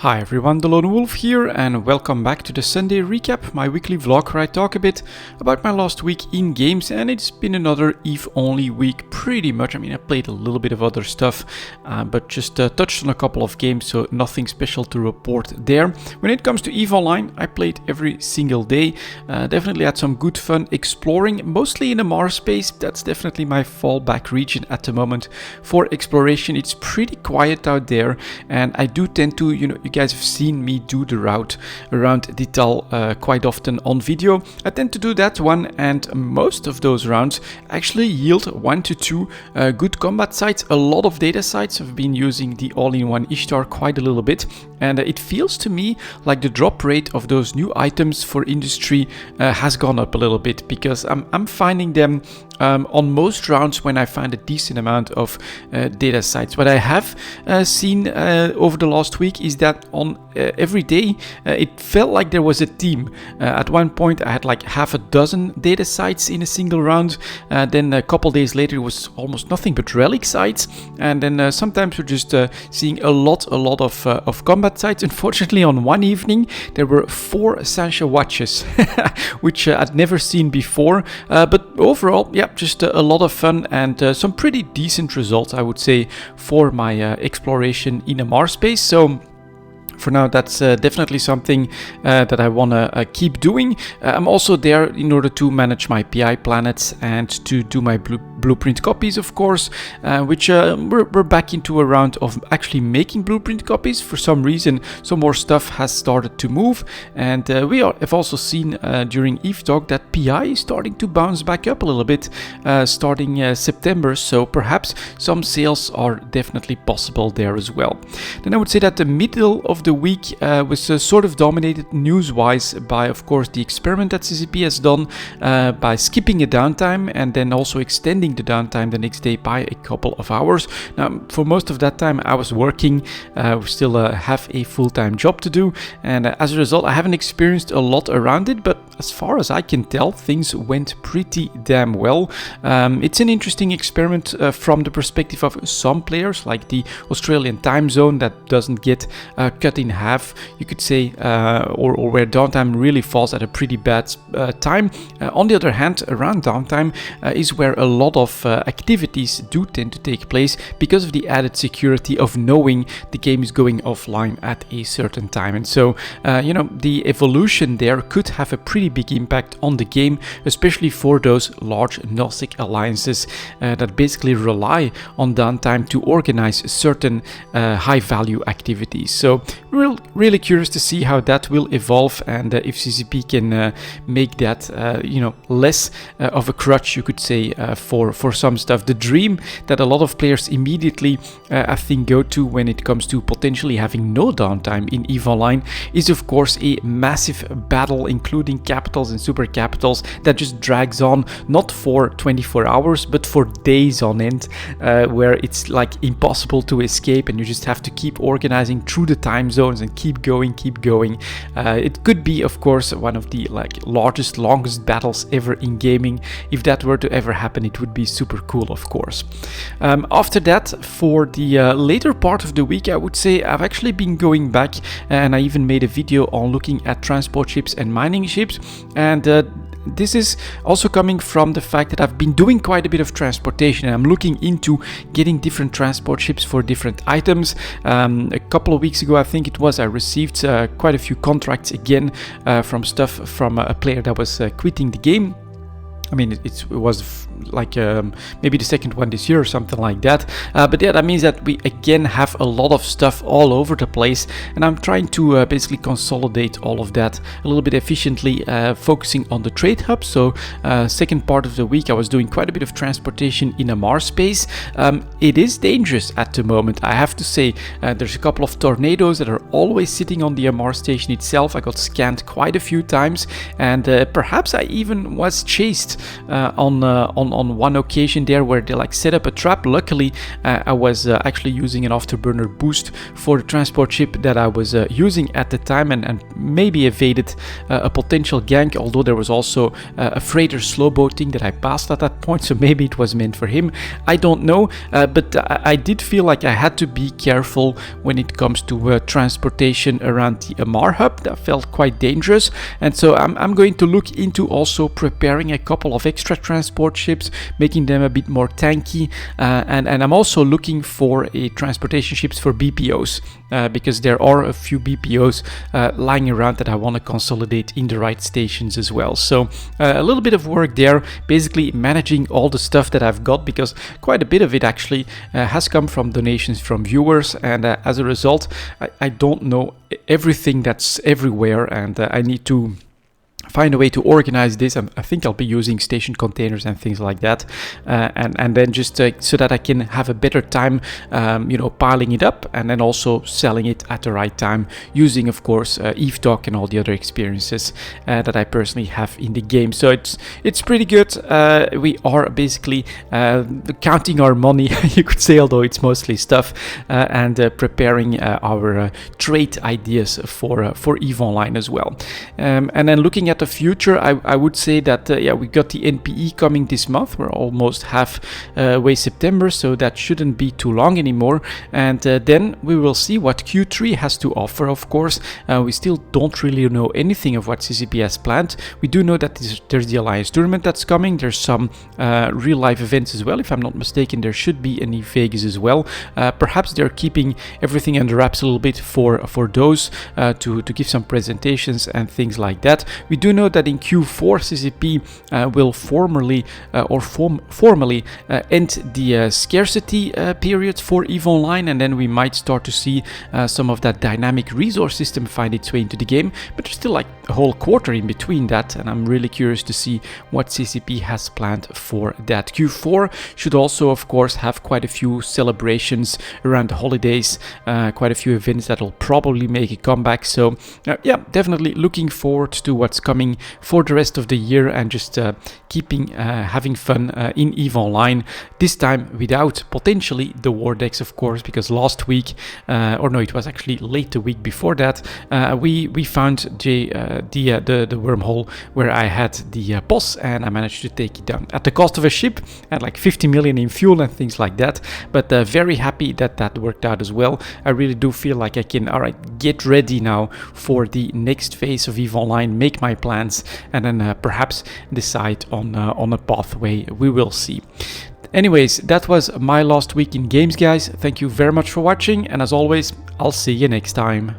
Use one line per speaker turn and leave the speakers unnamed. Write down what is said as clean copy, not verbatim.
Hi everyone, delonewolf here and welcome back to the Sunday recap, my weekly vlog where I talk a bit about my last week in games, and it's been another EVE only week pretty much. I mean, I played a little bit of other stuff, but just touched on a couple of games, so nothing special to report there. When it comes to EVE Online, I played every single day, definitely had some good fun exploring, mostly in the Mars space. That's definitely my fallback region at the moment for exploration. It's pretty quiet out there, and I do tend to, you guys have seen me do the route around Dital quite often on video. I tend to do that one, and most of those rounds actually yield 1 to 2 good combat sites. A lot of data sites have been using the all-in-one Ishtar quite a little bit, and it feels to me like the drop rate of those new items for industry has gone up a little bit, because I'm finding them on most rounds when I find a decent amount of data sites. What I have seen over the last week is that on every day it felt like there was a team. At one point I had like half a dozen data sites in a single round, then a couple days later it was almost nothing but relic sites, and then sometimes we're just seeing a lot of combat sites. Unfortunately, on one evening there were 4 Sancha watches which I'd never seen before, but overall, yeah, just a lot of fun and some pretty decent results, I would say, for my exploration in a Mars space. So for now, that's definitely something that I want to keep doing. I'm also there in order to manage my PI planets and to do my blueprint copies, of course, which we're back into a round of actually making blueprint copies. For some reason, some more stuff has started to move, and we have also seen during EVE Talk that PI is starting to bounce back up a little bit starting September, so perhaps some sales are definitely possible there as well. Then I would say that the middle of the week was sort of dominated news-wise by, of course, the experiment that CCP has done by skipping a downtime and then also extending the downtime the next day by a couple of hours. Now, for most of that time I was working. We still have a full-time job to do, and as a result I haven't experienced a lot around it, but as far as I can tell, things went pretty damn well. It's an interesting experiment from the perspective of some players, like the Australian time zone that doesn't get cut in half, you could say, or where downtime really falls at a pretty bad time. On the other hand, around downtime is where a lot of activities do tend to take place because of the added security of knowing the game is going offline at a certain time. And so, the evolution there could have a pretty big impact on the game, especially for those large Gnostic alliances that basically rely on downtime to organize certain high-value activities. So really curious to see how that will evolve, and if CCP can make that less of a crutch, you could say, for some stuff. The dream that a lot of players immediately I think go to when it comes to potentially having no downtime in EVE Online is, of course, a massive battle including capitals and super capitals that just drags on, not for 24 hours but for days on end, where it's like impossible to escape and you just have to keep organizing through the time zones and keep going. It could be, of course, one of the longest battles ever in gaming. If that were to ever happen, it would be super cool, of course. After that, for the later part of the week, I would say I've actually been going back, and I even made a video on looking at transport ships and mining ships, and this is also coming from the fact that I've been doing quite a bit of transportation, and I'm looking into getting different transport ships for different items. A couple of weeks ago, I think it was, I received quite a few contracts again from stuff from a player that was quitting the game. I mean, it was like maybe the second one this year or something like that. But yeah, that means that we again have a lot of stuff all over the place, and I'm trying to basically consolidate all of that a little bit efficiently, focusing on the trade hub. So second part of the week I was doing quite a bit of transportation in a Mars space. It is dangerous at the moment, I have to say. There's a couple of tornadoes that are always sitting on the Mars station itself. I got scanned quite a few times, and perhaps I even was chased on on one occasion there where they like set up a trap. Luckily, I was actually using an afterburner boost for the transport ship that I was using at the time, and maybe evaded a potential gank, although there was also a freighter slow boating that I passed at that point, so maybe it was meant for him. I don't know, but I did feel like I had to be careful when it comes to transportation around the Amar hub. That felt quite dangerous, and so I'm going to look into also preparing a couple of extra transport ships, making them a bit more tanky, and I'm also looking for a transportation ships for BPOs, because there are a few BPOs lying around that I want to consolidate in the right stations as well. So a little bit of work there, basically managing all the stuff that I've got, because quite a bit of it actually has come from donations from viewers, and as a result I don't know everything that's everywhere, and I need to find a way to organize this. I think I'll be using station containers and things like that, and then just so that I can have a better time, piling it up and then also selling it at the right time, using of course Eve Talk and all the other experiences that I personally have in the game. So it's pretty good. We are basically counting our money, you could say, although it's mostly stuff, and preparing our trade ideas for EVE Online as well. And then looking at the future, I would say that we got the NPE coming this month. We're almost halfway September, so that shouldn't be too long anymore, and then we will see what Q3 has to offer. Of course, we still don't really know anything of what CCP has planned. We do know that there's the Alliance tournament that's coming. There's some real life events as well. If I'm not mistaken, there should be an EVE Vegas as well. Perhaps they're keeping everything under wraps a little bit for those to give some presentations and things like that. We do know that in Q4 CCP will formally end the scarcity period for EVE Online, and then we might start to see some of that dynamic resource system find its way into the game, but there's still like a whole quarter in between that, and I'm really curious to see what CCP has planned for that. Q4 should also of course have quite a few celebrations around the holidays, quite a few events that will probably make a comeback. So yeah, definitely looking forward to what's coming for the rest of the year, and just keeping having fun in EVE Online, this time without potentially the war decks, of course, because last week, or no, it was actually late the week before that, we found the wormhole where I had the boss, and I managed to take it down at the cost of a ship and like 50 million in fuel and things like that, but very happy that that worked out as well. I really do feel like I can, alright, get ready now for the next phase of EVE Online, make my plans, and then perhaps decide on a pathway. We will see. Anyways, that was my last week in games, guys. Thank you very much for watching, and as always, I'll see you next time.